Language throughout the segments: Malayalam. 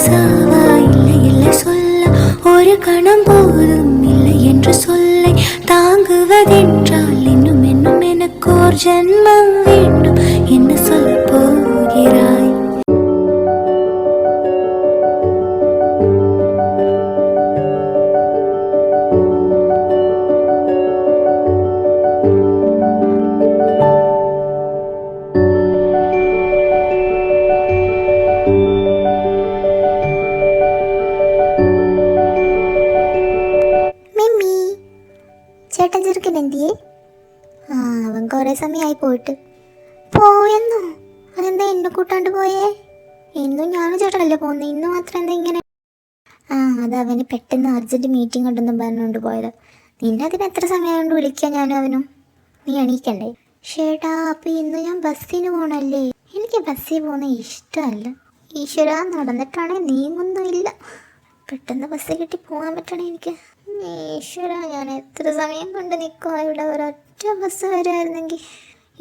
ரோசாவா இல்லை இல்லை சொல்ல ஒரு கணம் போதும் இல்லை என்று சொல்லை தாங்குவதென்றால் இன்னும் இன்னும் எனக்கோர் ஜென்மம் வேண்டும் என்ன சொல்ல போகிறாய். ചേട്ടൻ ചെറുക്കൻ എന്തിയേ? അവൻ കുറേ സമയമായി പോയിട്ട്. പോയെന്നോ? അതെന്താ എന്നെ കൂട്ടാണ്ട് പോയേ? എന്നും ഞാനും ചേട്ടനല്ലേ പോകുന്നത്, ഇന്ന് മാത്രം എന്താ ഇങ്ങനെ? അത് അവന് പെട്ടെന്ന് അർജൻറ്റ് മീറ്റിംഗ് ഉണ്ടെന്നും പറഞ്ഞുകൊണ്ട് പോയത്. നിന്നെ അതിന് എത്ര സമയം കൊണ്ട് വിളിക്കാൻ ഞാനും അവനും? നീ എണീക്കണ്ടേ? ചേട്ടാ, അപ്പം ഇന്ന് ഞാൻ ബസ്സിന് പോകണല്ലേ? എനിക്ക് ബസ്സിൽ പോകുന്നത് ഇഷ്ടമല്ല. ഈശ്വര, നടന്നിട്ടാണെങ്കിൽ നീങ്ങൊന്നുമില്ല. പെട്ടെന്ന് ബസ് കിട്ടി പോകാൻ പറ്റണേ എനിക്ക്. ഈശ്വര, ഞാൻ എത്ര സമയം കൊണ്ട് നിൽക്കുക ഇവിടെ? ഒരൊറ്റ ബസ് വരുമായിരുന്നെങ്കിൽ.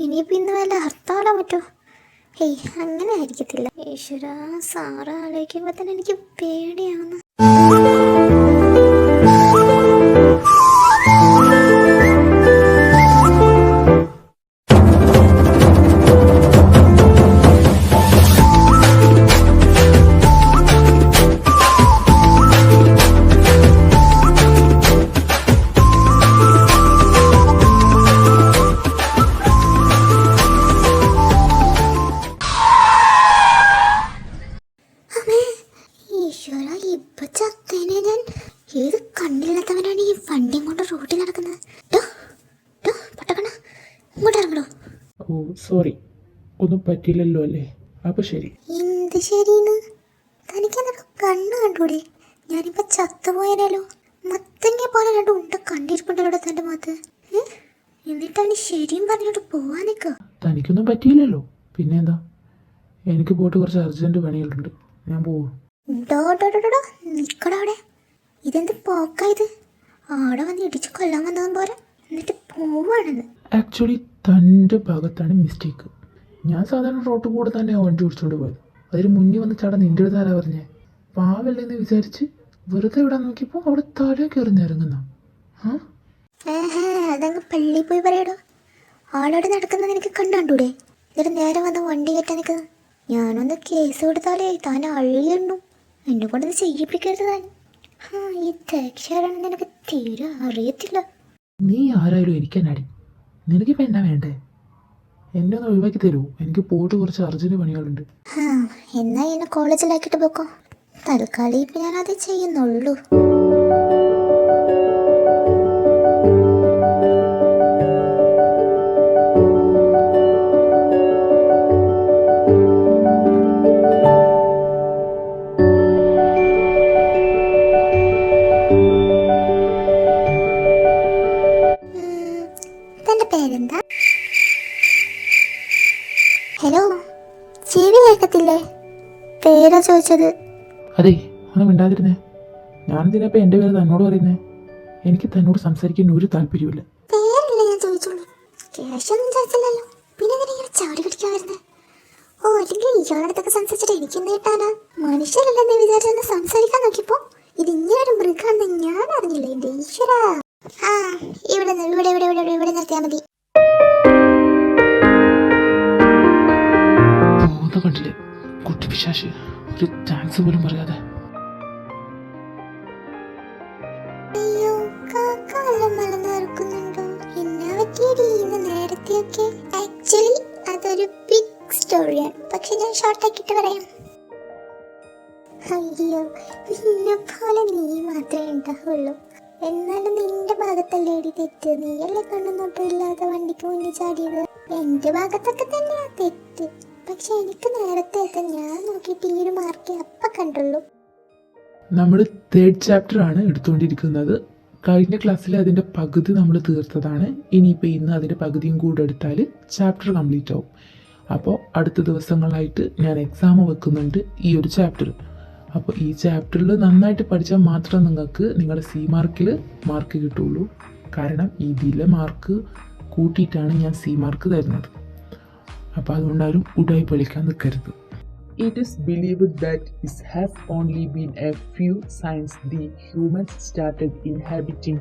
ഇനിയിപ്പോൾ ഇന്ന് വല്ല ഹർത്താലോ പറ്റുമോ? അങ്ങനെ ആയിരിക്കത്തില്ല. ഈശ്വര, സാറ് ആലോചിക്കുമ്പോൾ തന്നെ എനിക്ക് പേടിയാവുന്നു. ഈശ്വര, ഇപ്പൊ ചത്തേനെ ഞാൻ. ഏത് കണ്ണില്ലാത്തവനാണ് ഈ വണ്ടിയും കൊണ്ട് റോഡിൽ നടക്കുന്നത്? പട്ടക്കണ, ഇങ്ങോട്ട് ഇറങ്ങണോ? ഓ സോറി, ഒന്നും പറ്റില്ലല്ലോ അല്ലേ? അപ്പൊ ശരി. എന്ത് ശരിന്ന്? തനിക്കെന്താ കണ്ണ് കണ്ടൂടെ? ഞാനിപ്പോ ചത്തുപോയാലോ? മത്തങ്ങ പോലെ രണ്ട് ഉണ്ട കണ്ടിരിപ്പുണ്ടല്ലോ തന്റെ മുഖത്ത്. എന്നിട്ടാണ് ശരിയും പറഞ്ഞിട്ട് പോവാൻ നിൽക്കുക. തനിക്കൊന്നും പറ്റിയില്ലല്ലോ, പിന്നെന്താ? എനിക്ക് പോയിട്ട് കുറച്ച് അർജന്റ് പണികളുണ്ട്, ഞാൻ പോവാ. നിക്കടവിടെ. ഇതെന്ത് പോക്കായത്? ആടെ വന്ന് ഇടിച്ചു കൊല്ലാൻ വന്നതും പോലെ എന്നിട്ട് പോവാണെന്ന്. ആക്ച്വലി തൻ്റെ ഭാഗത്താണ് മിസ്റ്റേക്ക്. ഞാൻ സാധാരണ റോട്ട് കൂടെ തന്നെ വണ്ടി ഓടിച്ചുകൊണ്ട് പോയത്. അതിന് മുന്നിൽ വന്ന് ചട നിൻ്റെ അടുത്താരാ പറഞ്ഞേ? പാവല്ലെന്ന് വിചാരിച്ച് വെറുതെ വിടാൻ നോക്കിയപ്പോൾ അവിടെ തല കയറി ഇറങ്ങുന്ന. അതങ്ങ് പള്ളിയിൽ പോയി പറയടോ. ആളോട് നടക്കുന്നത് എനിക്ക് കണ്ടൂടെ? എന്നിട്ട് നേരെ വന്ന് വണ്ടി കെട്ടാൻ നിൽക്കുന്നത്. ഞാനൊന്ന് കേസ് കൊടുത്താലേ താൻ അഴിയണ്ണു. എന്നെ കൊണ്ടത് ചെയ്യിപ്പിക്കരുത് താൻ. ഈ ടാക്സിയാണെന്ന് എനിക്ക് തീരെ അറിയത്തില്ല. നീ ആരായാലും എനിക്കെന്നാടി? നിനക്കിപ്പോൾ എന്നാ വേണ്ടേ? എന്നെ ഒന്ന് ഒഴിവാക്കി തരുമോ? എനിക്ക് പോയിട്ട് കുറച്ച് അർജന്റ് പണികളുണ്ട്. എന്നാ എന്നെ കോളേജിലാക്കിയിട്ട് പോക്കോ. തൽക്കാലം ഇപ്പം ഞാനത് ചെയ്യുന്നുള്ളൂ. പേരെന്താ? ഹലോ, ചെവി കേൾക്കത്തില്ലേ? പേരാ ചോദിച്ചത്. അതെ, ഒന്നും മിണ്ടാതിരുന്നേ. ഞാനെന്തിനാ എൻ്റെ പേര് തന്നോട് പറയുന്നേ? എനിക്ക് തന്നോട് സംസാരിക്കാൻ ഒരു താല്പര്യമില്ല. പേരല്ലേ ഞാൻ ചോദിച്ചോളൂ, ക്യാഷൊന്നും ചോദിച്ചില്ലല്ലോ. പിന്നെ ഇങ്ങനെ ചാടി പിടിക്കാൻ വരുന്നേ? അല്ലെങ്കിൽ ഇയാളടുത്തൊക്കെ സംസാരിച്ചിട്ട് എനിക്കെന്ത് കിട്ടാനാ? മനുഷ്യരല്ലെന്ന് വിചാരിച്ചെന്ന് സംസാരിക്കാൻ നോക്കിയപ്പോ ഇത് ഇങ്ങനൊരു മൃഗാണെന്ന് ഞാൻ അറിഞ്ഞില്ല. എൻ്റെ ഈശ്വര. ഇവിടെ നിർത്തിയാൽ മതി. കണ്ടില്ലേ കുട്ടി പിശാശ്, ഒരു താങ്ക്സ് പോലും പറയാതെ. അയ്യോ, കാക്ക വല്ലതും മലന്നിറക്കുന്നുണ്ടോ? എന്നാ പറ്റിയടി ഇന്ന് നേരത്തെയൊക്കെ? ആക്ച്വലി അതൊരു ബിഗ് സ്റ്റോറിയാണ്, പക്ഷെ ഞാൻ ഷോർട്ടാക്കിയിട്ട് പറയാം. അയ്യോ, നിന്നെ പോലെ നീ മാത്രമേ ഉണ്ടാവുള്ളൂ. എന്നാലും നിന്റെ ഭാഗത്തല്ലേ എടി തെറ്റ്? നീയല്ലേ കണ്ണുനോട്ടമില്ലാതെ വണ്ടിക്ക് മുന്നിൽ ചാടിയത്. എന്റെ ഭാഗത്തൊക്കെ തന്നെയാ തെറ്റ്. പക്ഷെ എനിക്ക് നേരത്തെ ഞാൻ നോക്കിയിട്ട് ഈ ഒരു മാർക്കേ അപ്പം കണ്ടുള്ളൂ. നമ്മൾ 3rd ചാപ്റ്റർ ആണ് എടുത്തുകൊണ്ടിരിക്കുന്നത്. കഴിഞ്ഞ ക്ലാസ്സിൽ അതിൻ്റെ പകുതി നമ്മൾ തീർത്തതാണ്. ഇനിയിപ്പോൾ ഇന്ന് അതിൻ്റെ പകുതിയും കൂടെ എടുത്താൽ ചാപ്റ്റർ കംപ്ലീറ്റ് ആവും. അപ്പോൾ അടുത്ത ദിവസങ്ങളായിട്ട് ഞാൻ എക്സാം വെക്കുന്നുണ്ട് ഈ ഒരു ചാപ്റ്റർ. അപ്പോൾ ഈ ചാപ്റ്ററിൽ നന്നായിട്ട് പഠിച്ചാൽ മാത്രം നിങ്ങൾക്ക് നിങ്ങളുടെ സി മാർക്കിൽ മാർക്ക് കിട്ടുള്ളൂ. കാരണം ഇതിലെ മാർക്ക് കൂട്ടിയിട്ടാണ് ഞാൻ സി മാർക്ക് തരുന്നത്. അപ്പോൾ അതുകൊണ്ടാരും ഉടായി പഠിക്കാൻ നിൽക്കരുത്. It is believed that it has only been a few since the humans started inhabiting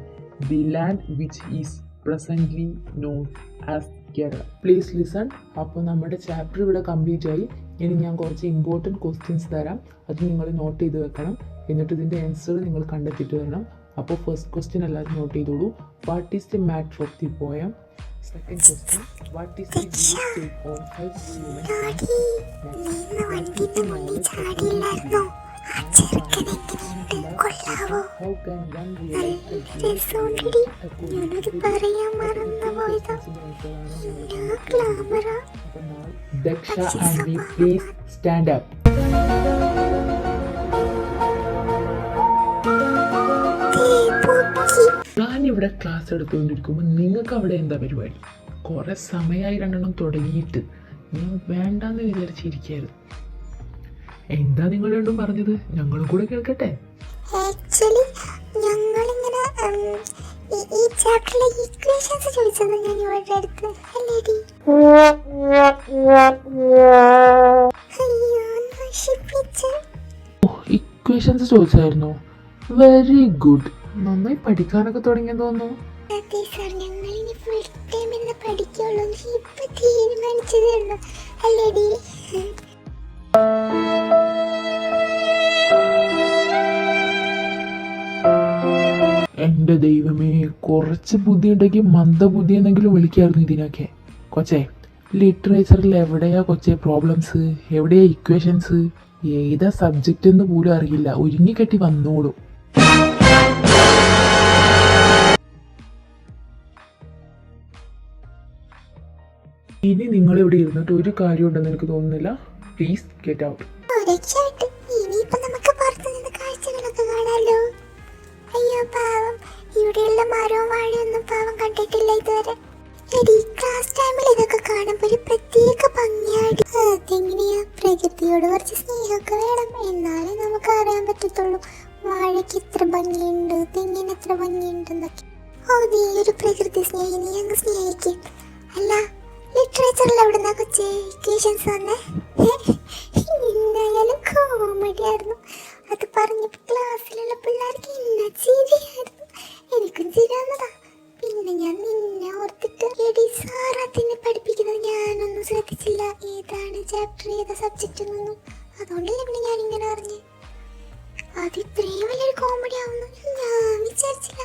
the land which is presently known as Kerala. Please listen. അപ്പോൾ നമ്മുടെ ചാപ്റ്റർ ഇവിടെ കംപ്ലീറ്റ് ആയി. ഇനി ഞാൻ കുറച്ച് ഇമ്പോർട്ടൻറ്റ് ക്വസ്റ്റ്യൻസ് തരാം, അത് നിങ്ങൾ നോട്ട് ചെയ്ത് വെക്കണം. എന്നിട്ട് ഇതിൻ്റെ ആൻസർ നിങ്ങൾ കണ്ടെത്തിയിട്ട് വരണം. അപ്പോൾ ഫസ്റ്റ് ക്വസ്റ്റ്യൻ എല്ലാവരും നോട്ട് ചെയ്തോളൂ. What is the matter of the poem? Second question, what is the take on help How can one realize Daksha and we please stand up. ഞാനിവിടെ ക്ലാസ് എടുത്തുകൊണ്ടിരിക്കുമ്പോൾ നിങ്ങൾക്ക് അവിടെ എന്താ പരിപാടി? കുറേ സമയമായി രണ്ടെണ്ണം തുടങ്ങിയിട്ട് ഞാൻ വേണ്ടാന്ന് വിചാരിച്ചിരിക്കുകയായിരുന്നു. എന്താ നിങ്ങൾ രണ്ടും പറഞ്ഞത്? ഞങ്ങളും കൂടെ കേൾക്കട്ടെ. ആക്ച്വലി ഞങ്ങളിങ്ങനെ ഈ ചാപ്റ്ററിലെ ഈക്വേഷൻസ് ചോദിച്ചത് ഞാൻ ഇവരുടെ അടുത്ത് അല്ലേടി. അയ്യോ നശിപ്പിച്ച്. ഇക്വേഷൻസ് ചോദിച്ചായിരുന്നോ? Very good. നന്നായി പഠിക്കാനൊക്കെ തുടങ്ങിയെന്ന് തോന്നുന്നു. അതെ സാർ, ഞങ്ങൾ ഇനി ഫുൾ ടൈം ഇന്ന് പഠിക്കുള്ളൂ ഇപ്പൊ തീരുമാനിച്ചതേ അല്ലേടി. എൻ്റെ ദൈവമേ, കുറച്ച് ബുദ്ധി ഉണ്ടെങ്കിൽ മന്ദബുദ്ധി എന്നെങ്കിലും വിളിക്കായിരുന്നു ഇതിനൊക്കെ. കൊച്ചേ, ലിറ്ററേച്ചറിൽ എവിടെയാ കൊച്ചേ പ്രോബ്ലംസ്, എവിടെയാ ഇക്വേഷൻസ്, ഏതാ സബ്ജക്റ്റ് എന്ന് പോലും അറിയില്ല. ഒരുങ്ങിക്കെട്ടി വന്നോളൂ. ഇനി നിങ്ങളിവിടെ ഇരുന്നിട്ട് ഒരു കാര്യം ഉണ്ടെന്ന് എനിക്ക് തോന്നുന്നില്ല. Please get out. ഇനിയിപ്പോ നമുക്ക് പുറത്തുനിന്ന് കാഴ്ചകളൊക്കെ കാണാലോ. അയ്യോ പാവം, ഇവിടെയുള്ള മരവും വാഴയൊന്നും പാവം കണ്ടിട്ടില്ല ഇതുവരെ. എടി, ക്ലാസ് ടൈമിൽ ഇതൊക്കെ കാണുമ്പോൾ ഒരു പ്രത്യേക ഭംഗിയായിട്ട്. അതെങ്ങനെയാ? പ്രകൃതിയോട് കുറച്ച് സ്നേഹമൊക്കെ വേണം, എന്നാലേ നമുക്ക് അറിയാൻ പറ്റത്തുള്ളൂ വാഴയ്ക്ക് ഇത്ര ഭംഗിയുണ്ട്, തെങ്ങിന് എത്ര ഭംഗിയുണ്ട് എന്നൊക്കെ. ഓ, നീ ഒരു പ്രകൃതി സ്നേഹി, നീ അങ്ങ് സ്നേഹിക്കും. അല്ല, ലിറ്ററേച്ചറിൽ എവിടുന്നാ കൊച്ചേ ഇക്വേഷൻസ് വന്നേ? എന്തായാലും കോമഡി ആയിരുന്നു. അത് പറഞ്ഞപ്പോൾ ക്ലാസ്സിലുള്ള പിള്ളേർക്ക് ഇന്ന ചിരിയായിരുന്നു. എനിക്കും ചിരി വന്നതാ. പിന്നെ ഞാൻ നിന്നെ ഓർത്തിട്ട് എടി സാറാത്തിനെ പഠിപ്പിക്കുന്നത് ഞാനൊന്നും ശ്രദ്ധിച്ചില്ല, ഏതാണ് ചാപ്റ്റർ ഏതാ സബ്ജക്റ്റ് എന്നൊന്നും. അതുകൊണ്ടല്ലേ പിന്നെ ഞാനിങ്ങനെ അറിഞ്ഞ്. അത് ഇത്രയും വലിയൊരു കോമഡി ആവുന്നു ഞാൻ വിചാരിച്ചില്ല.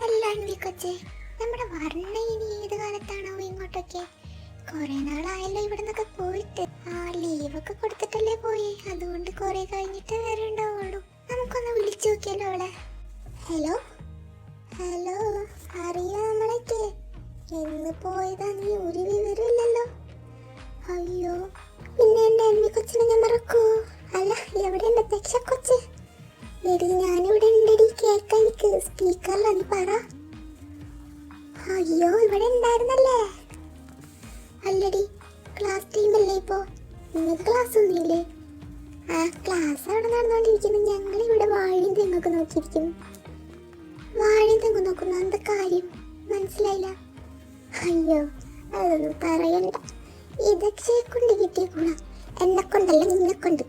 അല്ലാണ്ട് കൊച്ചേ, നമ്മുടെ വർണ്ണ ഇനി ഏത് കാലത്താണോ ഇങ്ങോട്ടൊക്കെ? കുറെ നാളായല്ലോ ഇവിടെ നിന്നൊക്കെ പോയിട്ട്. ആ ലീവൊക്കെ കൊടുത്തിട്ടല്ലേ പോയി, അതുകൊണ്ട് കുറെ കഴിഞ്ഞിട്ട് വരണ്ടാവുള്ളൂ. നമുക്കൊന്ന് വിളിച്ചു നോക്കിയല്ലോ അവളെ. ഹലോ ഹലോ, അറിയാം നമ്മളൊക്കെ എന്ന് പോയതാ, നീ ഒരു വിവരമില്ലല്ലോ. അയ്യോ, പിന്നെ എന്റെ അമ്മി കൊച്ചിനെ ഞാൻ മറക്കൂ? അല്ല, എവിടെ എന്റെ ദക്ഷ കൊച്ച്? എടി, ഞാനിവിടെ ഉണ്ടടി, കേൾക്കാൻ എനിക്ക് സ്പീക്കറിലാ, നീ പറ. അയ്യോ, ഇവിടെ ഉണ്ടായിരുന്നല്ലേ? അല്ലടി, ക്ലാസ് ടൈമല്ലേ ഇപ്പോ? നിങ്ങൾക്ക് ക്ലാസ് ഒന്നുമില്ലേ? ആ, ക്ലാസ് അവിടെ നടന്നുകൊണ്ടിരിക്കുന്നു. ഞങ്ങൾ ഇവിടെ വാഴയും തെങ്ങൊക്കെ നോക്കിയിരിക്കുന്നു. വാഴയും തെങ്ങ് നോക്കുന്നു, എന്താ കാര്യം? മനസ്സിലായില്ല. അയ്യോ, അതൊന്നും പറയണ്ട. ഇതൊക്കെ കൊണ്ട് കിട്ടിയ ഗുണം എന്നെ കൊണ്ടല്ല, നിന്നെ കൊണ്ട്.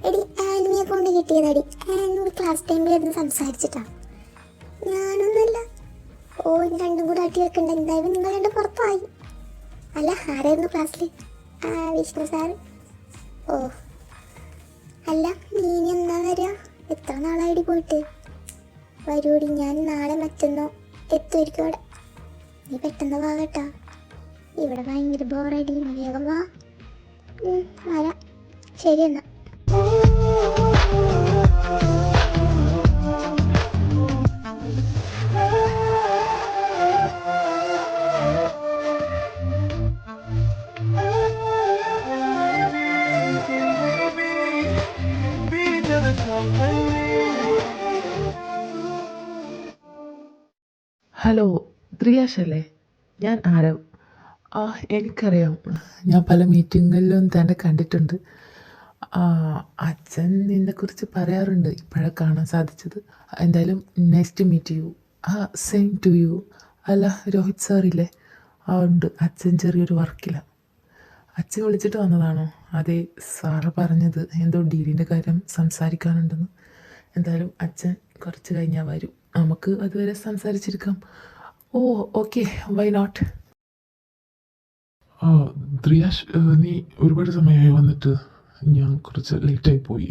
എടി, ആനിയെ കൊണ്ട് കിട്ടിയതടി. ആനോട് ക്ലാസ് ടൈമിൽ ഇരുന്ന് സംസാരിച്ചിട്ടാ, ഞാനൊന്നല്ല. ഓ, രണ്ടും കൂടെ അട്ടി വെക്കണ്ട. എന്തായാലും നിങ്ങൾ രണ്ടും പുറത്തായി. അല്ല, ആരായിരുന്നു ക്ലാസ്സിൽ? ആ, വിഷ്ണു സാർ. ഓ, അല്ല, നീ എന്നാ വരിക? എത്ര നാളായിടി പോയിട്ട്? വരൂടി, ഞാൻ നാളെ മറ്റന്നോ എത്തുമായിരിക്കും അവിടെ. നീ പെട്ടെന്ന് വാ കേട്ടോ, ഇവിടെ ഭയങ്കര ബോറടി. വേഗം വാ. വരാം, ശരി എന്നാ. ഹലോ, ത്രിയാഷ് അല്ലേ? ഞാൻ ആരവ്. ആ, എനിക്കറിയാം. ഞാൻ പല മീറ്റിങ്ങുകളിലും തന്നെ കണ്ടിട്ടുണ്ട്. അച്ഛൻ നിന്നെക്കുറിച്ച് പറയാറുണ്ട്, ഇപ്പോഴാണ് കാണാൻ സാധിച്ചത്. എന്തായാലും nice to meet you. Same to you. അല്ല, രോഹിത് സാറില്ലേ? ഉണ്ട്, അച്ഛൻ ചെറിയൊരു വർക്കിലാണ്. അച്ഛൻ വിളിച്ചിട്ട് വന്നതാണോ? അതെ, സാറ് പറഞ്ഞത് എന്തോ ഡീലിൻ്റെ കാര്യം സംസാരിക്കാനുണ്ടെന്ന്. എന്തായാലും അച്ഛൻ കുറച്ച് കഴിഞ്ഞാൽ വരും, നമുക്ക് അതുവരെ സംസാരിച്ചിരിക്കാം. ഓ ഓക്കെ, വൈ നോട്ട്. ആ ദ്രിയാഷ്, നീ ഒരുപാട് സമയമായി വന്നിട്ട്. ഞാൻ കുറച്ച് ലേറ്റായി പോയി,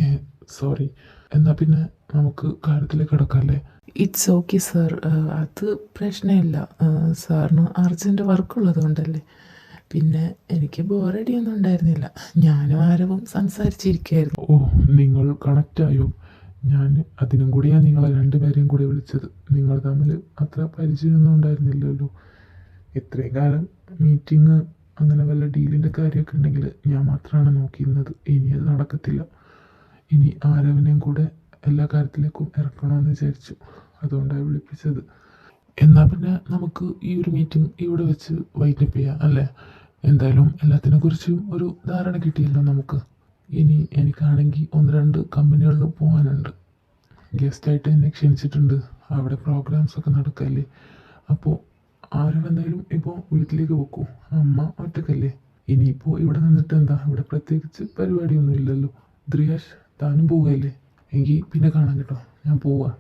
സോറി. എന്നാൽ പിന്നെ നമുക്ക് കാര്യത്തിലേക്ക് കിടക്കാമല്ലേ? ഇറ്റ്സ് ഓക്കെ സാർ, അത് പ്രശ്നമില്ല. സാറിന് അർജൻറ്റ് വർക്കുള്ളത് കൊണ്ടല്ലേ. പിന്നെ എനിക്ക് ബോറടിയൊന്നും ഉണ്ടായിരുന്നില്ല, ഞാനും ആരവും സംസാരിച്ചിരിക്കുകയായിരുന്നു. ഓ, നിങ്ങൾ കണക്റ്റായോ? ഞാൻ അതിനും കൂടിയാണ് നിങ്ങളെ രണ്ടുപേരെയും കൂടി വിളിച്ചത്. നിങ്ങൾ തമ്മിൽ അത്ര പരിചയമൊന്നും ഉണ്ടായിരുന്നില്ലല്ലോ. ഇത്രയും കാലം മീറ്റിംഗ് അങ്ങനെ വല്ല ഡീലിൻ്റെ കാര്യമൊക്കെ ഉണ്ടെങ്കിൽ ഞാൻ മാത്രമാണ് നോക്കിയിരുന്നത്. ഇനി അത് നടക്കത്തില്ല. ഇനി ആരവനെയും കൂടെ എല്ലാ കാര്യത്തിലേക്കും ഇറക്കണമെന്ന് വിചാരിച്ചു, അതുകൊണ്ടാണ് വിളിപ്പിച്ചത്. എന്നാൽ പിന്നെ നമുക്ക് ഈ ഒരു മീറ്റിംഗ് ഇവിടെ വെച്ച് വൈൻഡപ്പ് ചെയ്യാം അല്ലേ? എന്തായാലും എല്ലാത്തിനെക്കുറിച്ചും ഒരു ധാരണ കിട്ടിയല്ലോ നമുക്ക്. ഇനി എനിക്കാണെങ്കിൽ 1-2 കമ്പനികളിൽ പോകാനുണ്ട്. ഗസ്റ്റായിട്ട് എന്നെ ക്ഷണിച്ചിട്ടുണ്ട്, അവിടെ പ്രോഗ്രാംസൊക്കെ നടക്കല്ലേ. അപ്പോൾ ആരും എന്തായാലും ഇപ്പോൾ വീട്ടിലേക്ക് പോക്കൂ, അമ്മ ഒറ്റക്കല്ലേ. ഇനിയിപ്പോൾ ഇവിടെ നിന്നിട്ട് എന്താ, ഇവിടെ പ്രത്യേകിച്ച് പരിപാടിയൊന്നും ഇല്ലല്ലോ. ദ്രിയാഷ്, താനും പോവുകയല്ലേ? എങ്കിൽ പിന്നെ കാണാം കേട്ടോ, ഞാൻ പോവാ.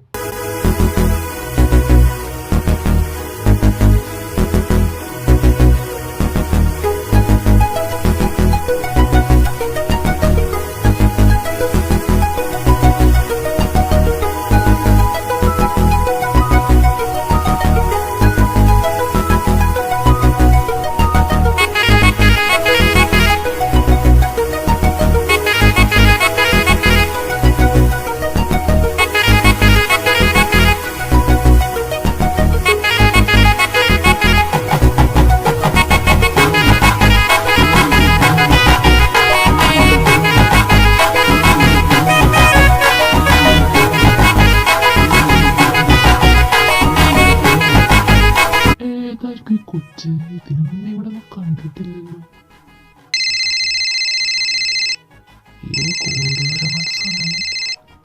ഏതായിരിക്കും ഈ കൊച്ച്? ഇതിനു മുന്നേ ഇവിടെ ഒന്നും കണ്ടിട്ടില്ലല്ലോ.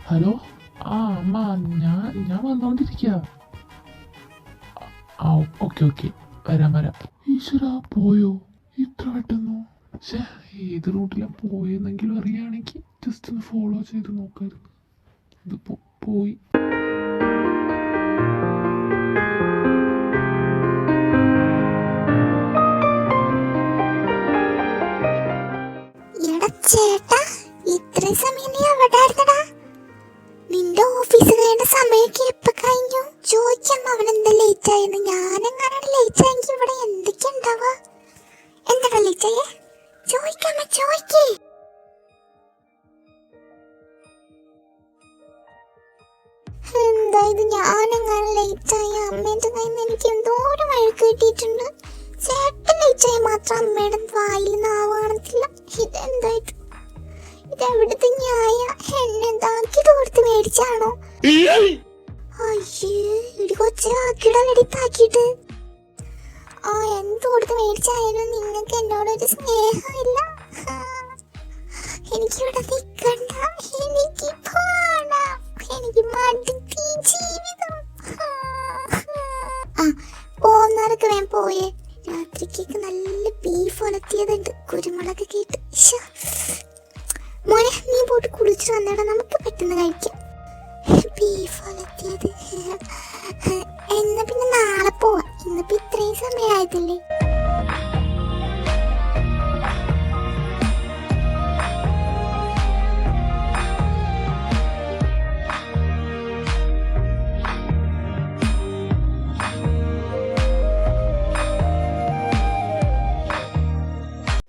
ഹലോ, ആ അമ്മ, ഞാൻ വന്നോണ്ടിരിക്കുക. ആ ഓക്കെ ഓക്കെ, വരാം. ഈശ്വര, പോയോ ഇത്ര പെട്ടെന്നോ? പക്ഷേ ഏത് റൂട്ടിലാണ് പോയെന്നെങ്കിലും അറിയുകയാണെങ്കിൽ ജസ്റ്റ് ഒന്ന് ഫോളോ ചെയ്ത് നോക്കായിരുന്നു. ഇത് പോയി. എടാ ചേട്ടാ, ഇത്രയും സമയം നീ എവിടായിരുന്നടാ? നിന്റെ ഓഫീസ് കഴിഞ്ഞ സമയമൊക്കെ എപ്പോ കഴിഞ്ഞു? ചോദിക്കാം അവനെന്താ ലേറ്റ് ആയെന്ന്. ഞാനെങ്ങാനാണ് ലേറ്റ് ആയെങ്കിൽ ഇവിടെ എന്തൊക്കെ ഉണ്ടാവുക? എന്താടാ ലേറ്റ് ആയേ? ചോദിക്കാമ, ചോദിക്കേ. എന്താ ഇത്, ഞാനെങ്ങാനും ലേറ്റ് ആയ അമ്മേന്റെ കയ്യിൽ നിന്ന് എനിക്ക് എന്തോരം വഴക്ക് കിട്ടിയിട്ടുണ്ട്. ചേട്ടൻ ലേറ്റ് ആയി മാത്രം അമ്മയുടെ വായിൽ നാവ് കാണത്തില്ല. ഇതെന്തായിട്ട്, ഇതെവിടുത്തെ ന്യായ? എന്നെ എന്താക്കിട്ട് കൊടുത്ത് മേടിച്ചാണോ? അയ്യേ, ഇടി കൊച്ചു ആക്കിടലടി താക്കിട്ട്. ആ, എന്ത് കൊടുത്ത് മേടിച്ചായാലും നിങ്ങൾക്ക് എന്നോടൊരു സ്നേഹമില്ല. എനിക്കിവിടെ നിൽക്കണ്ട, എനിക്ക് പോണം, എനിക്ക് മടുത്തി ജീവിതം. ആ, പോകുന്നവരൊക്കെ വേഗം പോയേ. രാത്രിക്കേക്ക് നല്ല ബീഫ് ഉലത്തിയതുണ്ട്, കുരുമുളക് കേട്ട്. മോനെ, നീ പോയിട്ട് കുളിച്ചിട്ട് വന്നേടാ, നമുക്ക് പെട്ടെന്ന് കഴിക്കാം. ബീഫ് ഉലത്തിയത് എന്നാ പിന്നെ നാളെ പോവാം. ഇന്നിപ്പോ ഇത്രയും സമയമായതല്ലേ.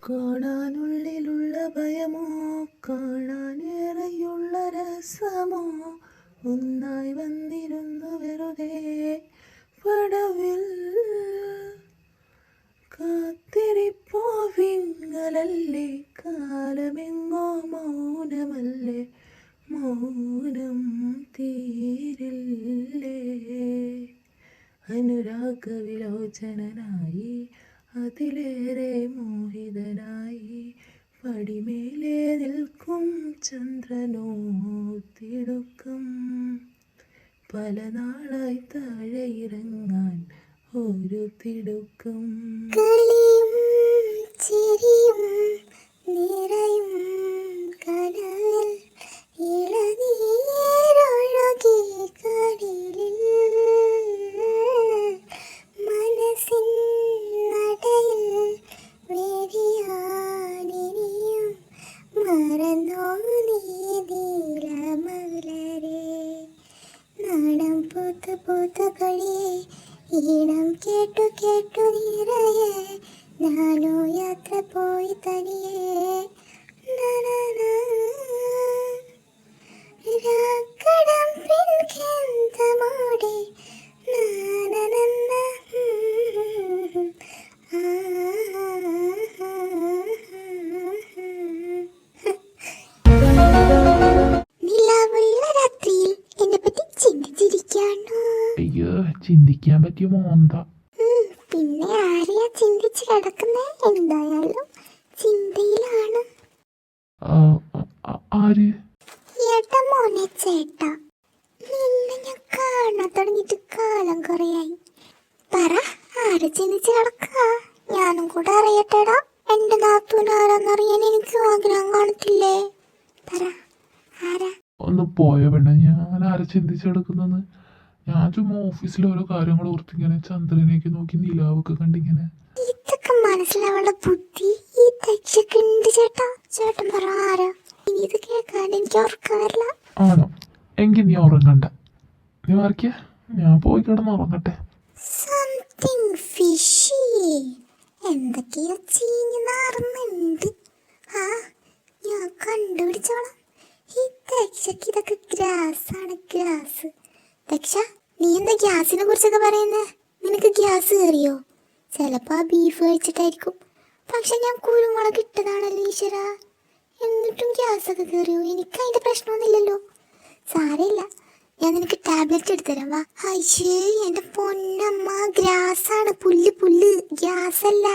കാണാനുള്ളിലുള്ള ഭയമോ, കാണാനേറെയുള്ള രസമോ, ഒന്നായി വന്നിരുന്നു വെറുതെ പടവിൽ. കാത്തിരിപ്പോ വിങ്ങലല്ലേ, കാലമെങ്ങോ മൗനമല്ലേ, മൗനം തീരില്ലേ. അനുരാഗവിലോചനായി അതിലേറെ മോഹിതനായി, പടിമേലെ നിൽക്കും ചന്ദ്രനോ തിടുക്കം. പല നാളായി താഴെ ഇറങ്ങാൻ ഒരു തിടുക്കം കളിയും ചിരിയും നിറയും കനവിൽ ഇളനീരൊഴുകി കടലിൽ മനസ്സിൻ നടയിൽ വെറിയാനിനിയും മറന്നോ നീലമലരെ നാടം പൂത്ത് പൂത്ത് കളിയെ ഈണം കേട്ടു കേട്ടു നിറയെ ഞാനോ യാത്ര പോയി തനിയെ രാക്കടം പിൻകെന്തമോടെ നാനനന്ന നിലാവുള്ള രാത്രിയിൽ എന്നെ പറ്റി ചിന്തിച്ചിരിക്കാണോ? അയ്യോ ചിന്തിക്കാൻ പറ്റിയ മോന്ത പിന്നെ ആരെയാ ചിന്തിച്ച് കിടക്കുന്നേ? എന്തായാലും ചിന്തയിലാണ്. ആര് ഏട്ടാ മോനെ ചേട്ടാ, നിന്നെ ഞാൻ കാണാൻ തുടങ്ങിയിട്ട് കാലം കുറയായി. പറ, ആരെ ചിന്തിച്ച് കിടക്കുക? ഞാനും കൂടെ അറിയട്ടെടാ. എന്റെ നാത്തൂൻ ആരാന്നറിയാൻ എനിക്ക് ആഗ്രഹം കാണത്തില്ലേ? പറ, ആരാ? ഒന്ന് പോയ പെണ്ണ, ഞാൻ ആരെ ചിന്തിച്ചെടുക്കുന്നെന്ന്? ഞാൻ ചുമ്മാ ഓഫീസിലെ ഓരോ കാര്യങ്ങൾ ഓർത്തിങ്ങനെ ചന്ദ്രനേക്ക് നോക്കി നിലാവൊക്കെ കണ്ടിങ്ങനെ. ഇതൊക്കെ മനസ്സിലാവുള്ള ബുദ്ധി ഈ തച്ചൊക്കെ ഉണ്ട് ചേട്ടാ. ചേട്ടൻ പറ, ആരാ? ഇനി ഇത് കേൾക്കാൻ എനിക്ക് ഉറക്കം വരില്ല. ആണോ? എങ്കിൽ നീ ഉറങ്ങണ്ട, നീ മറിക്ക, ഞാൻ പോയി കിടന്ന് ഉറങ്ങട്ടെ. സംതിങ് ഫിഷി, എന്തൊക്കെയോ ചീഞ്ഞ് നാറുന്നുണ്ട്. ആ, ഞാൻ കണ്ടുപിടിച്ചോളാം. ഈ ദക്ഷക്ക് ഇതൊക്കെ ഗ്രാസ് ആണ്, ഗ്രാസ്. ദക്ഷ, നീ എന്താ ഗ്യാസിനെ കുറിച്ചൊക്കെ പറയുന്നേ? നിനക്ക് ഗ്യാസ് കയറിയോ? ചിലപ്പോ ആ ബീഫ് കഴിച്ചിട്ടായിരിക്കും. പക്ഷെ ഞാൻ കുരുമുളക് ഇട്ടതാണല്ലോ ഈശ്വര. എന്നിട്ടും ഗ്യാസൊക്കെ കയറിയോ? എനിക്ക് അതിന്റെ പ്രശ്നമൊന്നുമില്ലല്ലോ. സാരമില്ല, ഞാൻ നിനക്ക് ടാബ്ലറ്റ് എടുത്തുതരാം, വാ. അയ്യേ എന്റെ പൊന്നമ്മ, ഗ്യാസാണ്. പുല്ല് പുല്ല്, ഗ്യാസ് അല്ല.